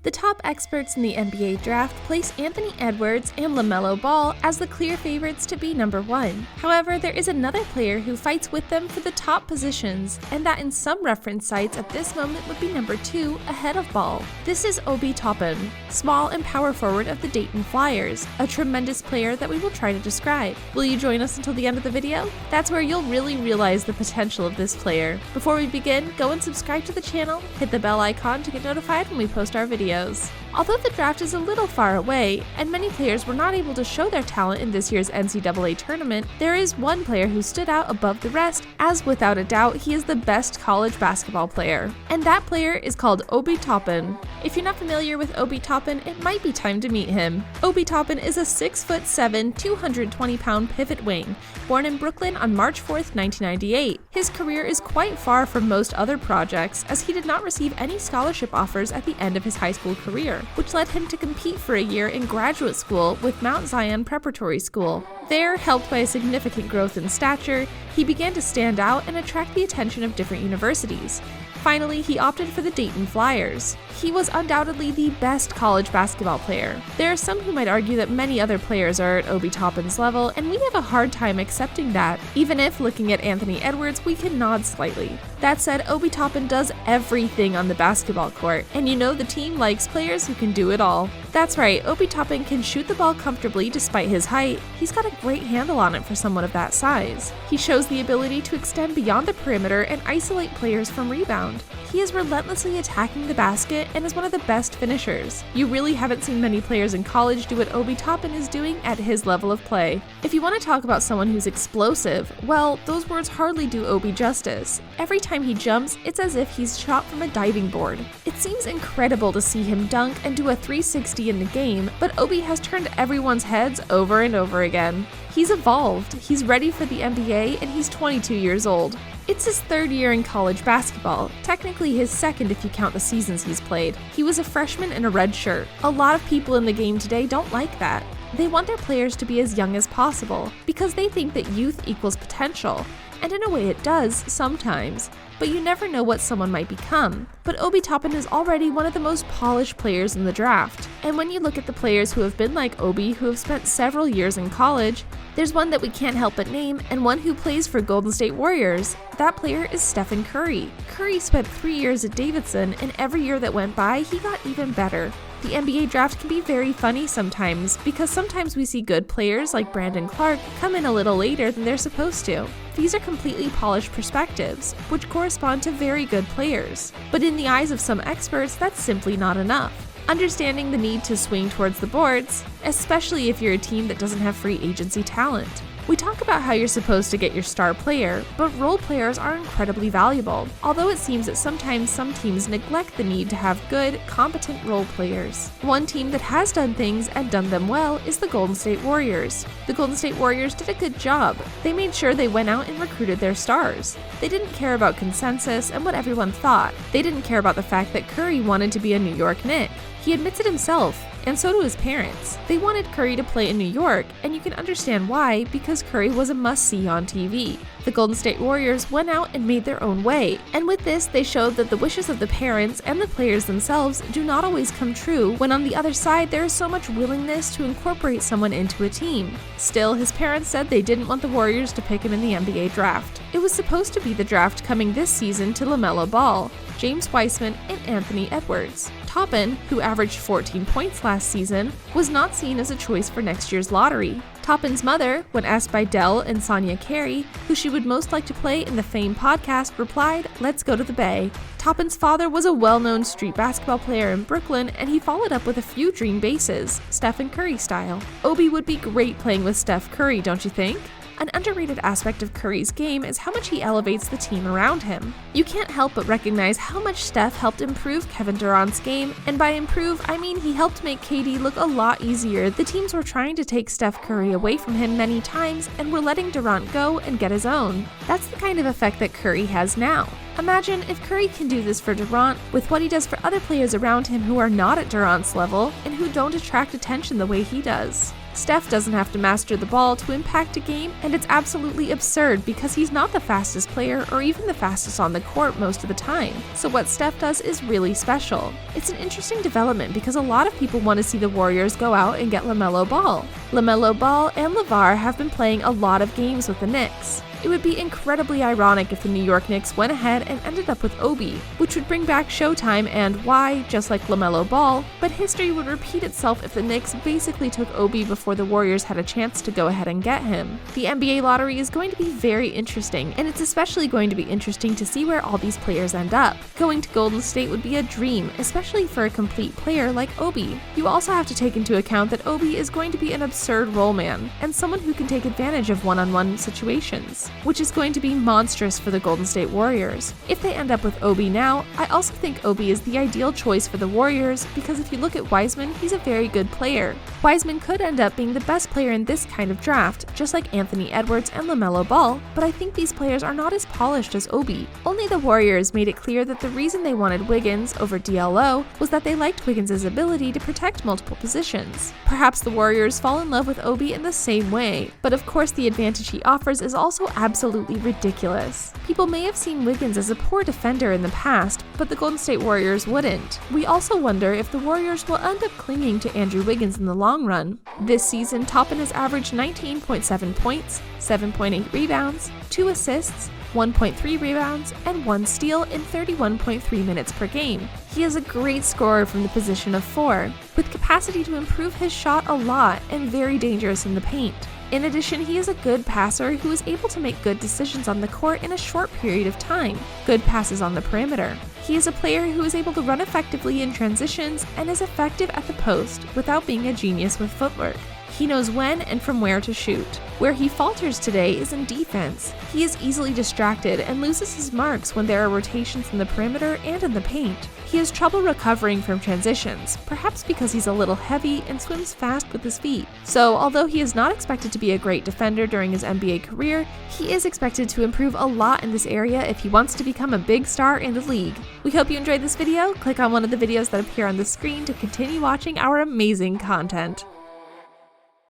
The top experts in the NBA draft place Anthony Edwards and LaMelo Ball as the clear favorites to be number 1. However, there is another player who fights with them for the top positions, and that in some reference sites at this moment would be number 2 ahead of Ball. This is Obi Toppin, small and power forward of the Dayton Flyers, a tremendous player that we will try to describe. Will you join us until the end of the video? That's where you'll really realize the potential of this player. Before we begin, go and subscribe to the channel, hit the bell icon to get notified when we post our videos. Although the draft is a little far away, and many players were not able to show their talent in this year's NCAA tournament, there is one player who stood out above the rest, as without a doubt he is the best college basketball player. And that player is called Obi Toppin. If you're not familiar with Obi Toppin, it might be time to meet him. Obi Toppin is a 6'7", 220-pound pivot wing, born in Brooklyn on March 4th, 1998. His career is quite far from most other projects, as he did not receive any scholarship offers at the end of his high school career, which led him to compete for a year in graduate school with Mount Zion Preparatory School. There, helped by a significant growth in stature, he began to stand out and attract the attention of different universities. Finally, he opted for the Dayton Flyers. He was undoubtedly the best college basketball player. There are some who might argue that many other players are at Obi Toppin's level, and we have a hard time accepting that, even if, looking at Anthony Edwards, we can nod slightly. That said, Obi Toppin does everything on the basketball court, and you know the team likes players who can do it all. That's right, Obi Toppin can shoot the ball comfortably despite his height. He's got a great handle on it for someone of that size. He shows the ability to extend beyond the perimeter and isolate players from rebound. He is relentlessly attacking the basket and is one of the best finishers. You really haven't seen many players in college do what Obi Toppin is doing at his level of play. If you want to talk about someone who's explosive, well, those words hardly do Obi justice. Every time he jumps, it's as if he's shot from a diving board. It seems incredible to see him dunk and do a 360 in the game, but Obi has turned everyone's heads over and over again. He's evolved, he's ready for the NBA, and he's 22 years old. It's his 3rd year in college basketball, technically his 2nd if you count the seasons he's played. He was a freshman in a red shirt. A lot of people in the game today don't like that. They want their players to be as young as possible, because they think that youth equals potential. And in a way it does, sometimes, but you never know what someone might become. But Obi Toppin is already one of the most polished players in the draft. And when you look at the players who have been like Obi, who have spent several years in college, there's one that we can't help but name, and one who plays for Golden State Warriors. That player is Stephen Curry. Curry spent 3 years at Davidson, and every year that went by, he got even better. The NBA draft can be very funny sometimes, because sometimes we see good players like Brandon Clark come in a little later than they're supposed to. These are completely polished perspectives, which correspond to very good players. But in the eyes of some experts, that's simply not enough. Understanding the need to swing towards the boards, especially if you're a team that doesn't have free agency talent. We talk about how you're supposed to get your star player, but role players are incredibly valuable, although it seems that sometimes some teams neglect the need to have good, competent role players. One team that has done things and done them well is the Golden State Warriors. The Golden State Warriors did a good job. They made sure they went out and recruited their stars. They didn't care about consensus and what everyone thought. They didn't care about the fact that Curry wanted to be a New York Knick. He admits it himself, and so do his parents. They wanted Curry to play in New York, and you can understand why, because Curry was a must-see on TV. The Golden State Warriors went out and made their own way, and with this they showed that the wishes of the parents and the players themselves do not always come true when on the other side there is so much willingness to incorporate someone into a team. Still, his parents said they didn't want the Warriors to pick him in the NBA draft. It was supposed to be the draft coming this season to LaMelo Ball, James Wiseman, and Anthony Edwards. Toppin, who averaged 14 points last season, was not seen as a choice for next year's lottery. Toppin's mother, when asked by Dell and Sonia Carey who she would most like to play in the Fame podcast, replied, "Let's go to the Bay." Toppin's father was a well-known street basketball player in Brooklyn, and he followed up with a few dream bases, Stephen Curry style. Obi would be great playing with Steph Curry, don't you think? An underrated aspect of Curry's game is how much he elevates the team around him. You can't help but recognize how much Steph helped improve Kevin Durant's game, and by improve, I mean he helped make KD look a lot easier. The teams were trying to take Steph Curry away from him many times and were letting Durant go and get his own. That's the kind of effect that Curry has now. Imagine if Curry can do this for Durant with what he does for other players around him who are not at Durant's level and who don't attract attention the way he does. Steph doesn't have to master the ball to impact a game, and it's absolutely absurd because he's not the fastest player or even the fastest on the court most of the time. So what Steph does is really special. It's an interesting development because a lot of people want to see the Warriors go out and get LaMelo Ball. LaMelo Ball and LeVar have been playing a lot of games with the Knicks. It would be incredibly ironic if the New York Knicks went ahead and ended up with Obi, which would bring back Showtime and why, just like LaMelo Ball, but history would repeat itself if the Knicks basically took Obi before the Warriors had a chance to go ahead and get him. The NBA lottery is going to be very interesting, and it's especially going to be interesting to see where all these players end up. Going to Golden State would be a dream, especially for a complete player like Obi. You also have to take into account that Obi is going to be an absurd role man, and someone who can take advantage of one-on-one situations, which is going to be monstrous for the Golden State Warriors. If they end up with Obi now, I also think Obi is the ideal choice for the Warriors because if you look at Wiseman, he's a very good player. Wiseman could end up being the best player in this kind of draft, just like Anthony Edwards and LaMelo Ball, but I think these players are not as polished as Obi. Only the Warriors made it clear that the reason they wanted Wiggins over DLO was that they liked Wiggins' ability to protect multiple positions. Perhaps the Warriors fall in love with Obi in the same way, but of course the advantage he offers is also absolutely ridiculous. People may have seen Wiggins as a poor defender in the past, but the Golden State Warriors wouldn't. We also wonder if the Warriors will end up clinging to Andrew Wiggins in the long run. This season, Toppin has averaged 19.7 points, 7.8 rebounds, 2 assists, 1.3 rebounds, and 1 steal in 31.3 minutes per game. He is a great scorer from the position of 4, with capacity to improve his shot a lot and very dangerous in the paint. In addition, he is a good passer who is able to make good decisions on the court in a short period of time, good passes on the perimeter. He is a player who is able to run effectively in transitions and is effective at the post without being a genius with footwork. He knows when and from where to shoot. Where he falters today is in defense. He is easily distracted and loses his marks when there are rotations in the perimeter and in the paint. He has trouble recovering from transitions, perhaps because he's a little heavy and swims fast with his feet. So, although he is not expected to be a great defender during his NBA career, he is expected to improve a lot in this area if he wants to become a big star in the league. We hope you enjoyed this video. Click on one of the videos that appear on the screen to continue watching our amazing content.